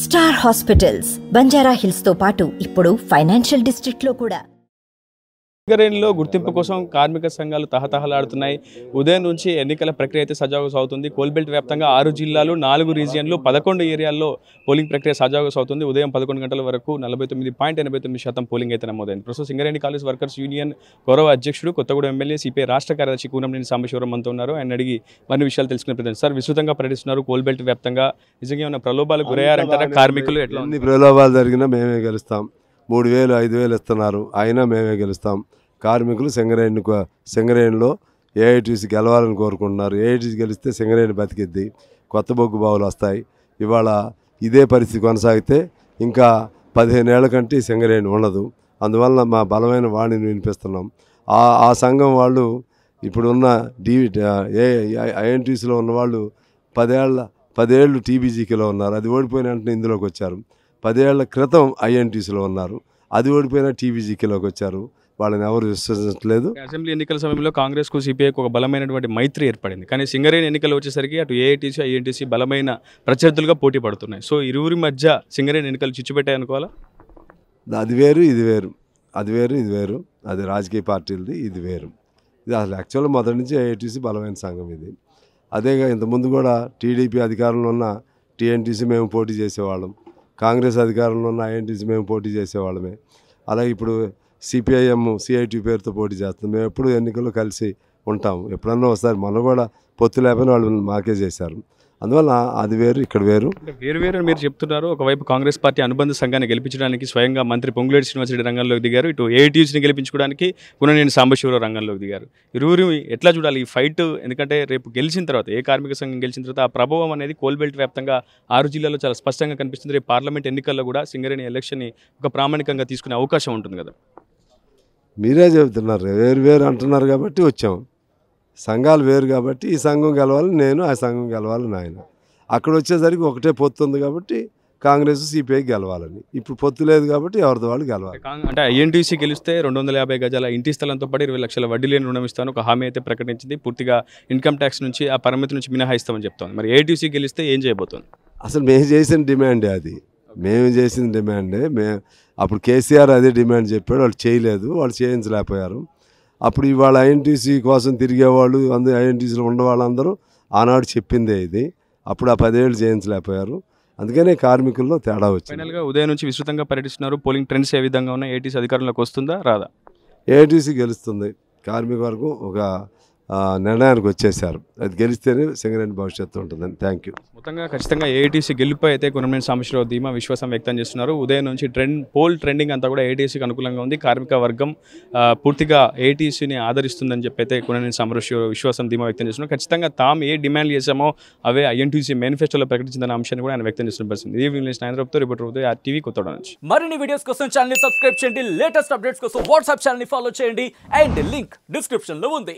Star hospitals Banjara hills తో పాటు ఇప్పుడు ఫైనాన్షియల్ డిస్ట్రిక్ట్ లో కూడా సింగరేణిలో గుర్తింపు కోసం కార్మిక సంఘాలు తహతహలాడుతున్నాయి. ఉదయం నుంచి ఎన్నికల ప్రక్రియ అయితే సజావుగా సాగుతుంది. కోల్బెల్ట్ వ్యాప్తంగా 6 జిల్లాలు 4 రీజియన్లు 11 ఏరియాల్లో పోలింగ్ ప్రక్రియ సజావుగా సాగుతుంది. ఉదయం 11 గంటల వరకు 49.89% పోలింగ్ అయితే నమోదైంది. ప్రస్తుతం సింగరేణి కాలేజ్ వర్కర్స్ యూనియన్ గౌరవ అధ్యక్షుడు కొత్తగూడెం ఎమ్మెల్యే సిపిఐ రాష్ట్ర కార్యదర్శి కూనంనేని సాంబశివరావు మనతో ఉన్నారు. ఆయన అడిగి మరిన్ని విషయాలు తెలుసుకునే ప్రయత్నం. సార్, విస్తృతంగా పర్యటిస్తున్నారు కోల్బెల్ట్ వ్యాప్తంగా. నిజంగా ఏమైనా ప్రలోభాలు గురయ్యారంటారా కార్మికులు? ఎన్ని ప్రలోభాలు జరిగినా మేమే గెలుస్తాం. 3,000 5,000 ఇస్తున్నారు, అయినా మేమే గెలుస్తాం. కార్మికులు సింగరేణిలో ఏఐటీసీ గెలవాలని కోరుకుంటున్నారు. ఏఐటీసీ గెలిస్తే సింగరేణి బతికిద్ది, కొత్త బొగ్గు బావులు వస్తాయి. ఇవాళ ఇదే పరిస్థితి కొనసాగితే ఇంకా 15 ఏళ్ల కంటే సింగరేణి ఉండదు. అందువల్ల మా బలమైన వాణిని వినిపిస్తున్నాం. ఆ సంఘం వాళ్ళు ఇప్పుడున్న ఐఎన్టీసీలో ఉన్న వాళ్ళు 10 ఏళ్ళు టీబీజీకేలో ఉన్నారు. అది ఓడిపోయిన వెంటనే ఇందులోకి వచ్చారు. 10 ఏళ్ల క్రితం ఐఎన్టీసీలో ఉన్నారు, అది ఓడిపోయిన టీబీజీకేలోకి వచ్చారు. వాళ్ళని ఎవరు విశ్వసించట్లేదు. అసెంబ్లీ ఎన్నికల సమయంలో కాంగ్రెస్కు సిపిఐకి ఒక బలమైనటువంటి మైత్రి ఏర్పడింది. కానీ సింగరేణి ఎన్నికలు వచ్చేసరికి అటు ఏఐటీసీ ఐఎన్టీసీ బలమైన ప్రత్యర్థులుగా పోటీ పడుతున్నాయి. సో ఇరువురి మధ్య సింగరేణి ఎన్నికలు చిచ్చుపెట్టాయి అనుకోవాలా? అది వేరు ఇది వేరు, అది వేరు ఇది వేరు. అది రాజకీయ పార్టీలది, ఇది వేరు. ఇది అసలు యాక్చువల్గా మొదటి నుంచి ఐఐటీసీ బలమైన సంఘం ఇది. అదేగా ఇంతకుముందు కూడా టీడీపీ అధికారంలో ఉన్న టీఎన్టీసీ మేము పోటీ చేసేవాళ్ళం, కాంగ్రెస్ అధికారంలో ఉన్న ఐఎన్టీసీ మేము పోటీ చేసేవాళ్ళమే. అలాగే ఇప్పుడు సిపిఐఎం సిఐటి పేరుతో పోటీ చేస్తాం. మేము ఎప్పుడు ఎన్నికల్లో కలిసి ఉంటాము. ఎప్పుడన్నా ఒకసారి మొన్న కూడా పొత్తు లేకపోయినా వాళ్ళు మాకే చేశారు. అందువల్ల అది వేరు ఇక్కడ వేరు. వేరు మీరు చెప్తున్నారు. ఒకవైపు కాంగ్రెస్ పార్టీ అనుబంధ సంఘాన్ని గెలిపించడానికి స్వయంగా మంత్రి పొంగులేటి శ్రీనివాసరెడ్డి రంగంలోకి దిగారు. ఇటు ఏఐటీసీని గెలిపించుకోవడానికి కూనంనేని సాంబశివరావు రంగంలోకి దిగారు. ఇరువురు ఎట్లా చూడాలి ఈ ఫైట్? ఎందుకంటే రేపు గెలిచిన తర్వాత, ఏ కార్మిక సంఘం గెలిచిన తర్వాత ఆ ప్రభావం అనేది కోల్బెల్ట్ వ్యాప్తంగా 6 జిల్లాల్లో చాలా స్పష్టంగా కనిపిస్తుంది. రేపు పార్లమెంట్ ఎన్నికల్లో కూడా సింగరేణి ఎలక్షన్ని ఒక ప్రామాణికంగా తీసుకునే అవకాశం ఉంటుంది కదా. మీరే చెబుతున్నారు, వేరు అంటున్నారు కాబట్టి వచ్చాము. సంఘాలు వేరు కాబట్టి ఈ సంఘం గెలవాలి నేను, ఆ సంఘం గెలవాలి నాయన. అక్కడ వచ్చేసరికి ఒకటే పొత్తు ఉంది కాబట్టి కాంగ్రెస్ సిపిఐ గెలవాలని. ఇప్పుడు పొత్తు లేదు కాబట్టి ఎవరితో వాళ్ళు గెలవాలి. అంటే ఐఎన్టీసీ గెలిస్తే 250 గజాల ఇంటి స్థలంతో పాటు 20 లక్షల వడ్డీ లేని రుణం ఇస్తాను ఒక హామీ అయితే ప్రకటించింది. పూర్తిగా ఇన్కమ్ ట్యాక్స్ నుంచి ఆ పరిమితి నుంచి మినహాయిస్తామని చెప్తాను. మరి ఏఐటీసీ గెలిస్తే ఏం చేయబోతుంది? అసలు మేము చేసిన డిమాండే అది. మేము చేసిన డిమాండే. అప్పుడు కేసీఆర్ అదే డిమాండ్ చెప్పాడు, వాళ్ళు చేయలేదు, వాళ్ళు చేయించలేకపోయారు. అప్పుడు ఇవాళ ఐఎన్టీసీ కోసం తిరిగేవాళ్ళు, అందరూ ఐఎన్టీసీలో ఉన్న వాళ్ళందరూ ఆనాడు చెప్పిందే ఇది. అప్పుడు ఆ 10 ఏళ్ళు చేయించలేకపోయారు. అందుకనే కార్మికుల్లో తేడా వచ్చింది. ఫైనల్గా ఉదయం నుంచి విస్తృతంగా పర్యటిస్తున్నారు. పోలింగ్ ట్రెండ్స్ ఏ విధంగా ఉన్నాయి? ఏఐటీసీ అధికారంలోకి వస్తుందా రాదా? ఏఐటీసీ గెలుస్తుంది. కార్మిక వర్గం ఒక నిర్ణయానికి వచ్చేసారు. అది గెలిస్తేనే సింగరేణి భవిష్యత్తు ఉంటుందని. Thank you. మొత్తంగా ఖచ్చితంగా ఏఐటీసీ గెలుపు అయితే కూనంనేని సాంబశివరావు ధీమా విశ్వాసం వ్యక్తం చేస్తున్నారు. ఉదయం నుంచి ట్రెండింగ్ అంతా కూడా ఏఐటీసీకి అనుకూలంగా ఉంది. కార్మిక వర్గం పూర్తిగా ఏఐటీసీని ఆదరిస్తుందని చెప్పి అయితే కూనంనేని సాంబశివరావు విశ్వాసం ధీమా వ్యక్తం చేస్తున్నారు. ఖచ్చితంగా తాము ఏ డిమాండ్ చేశామో అవే ఐఎన్టీసీ మేనిఫెస్టోలో ప్రకటించిందన్న అంశాన్ని కూడా ఆయన వ్యక్తం చేస్తున్న పరిస్థితి. ఇది విలేజ్ రిపోర్టర్ టీవీ కొత్తగూడెం నుంచి. మరిన్ని వీడియోస్ కోసం ఛానల్ సబ్స్క్రైబ్ చేయండి. లేటెస్ట్ అప్డేట్స్ కోసం వాట్సాప్ ఛానల్ ఫాలో చేయండి. అండ్ లింక్ డిస్క్రిప్షన్ లో ఉంది.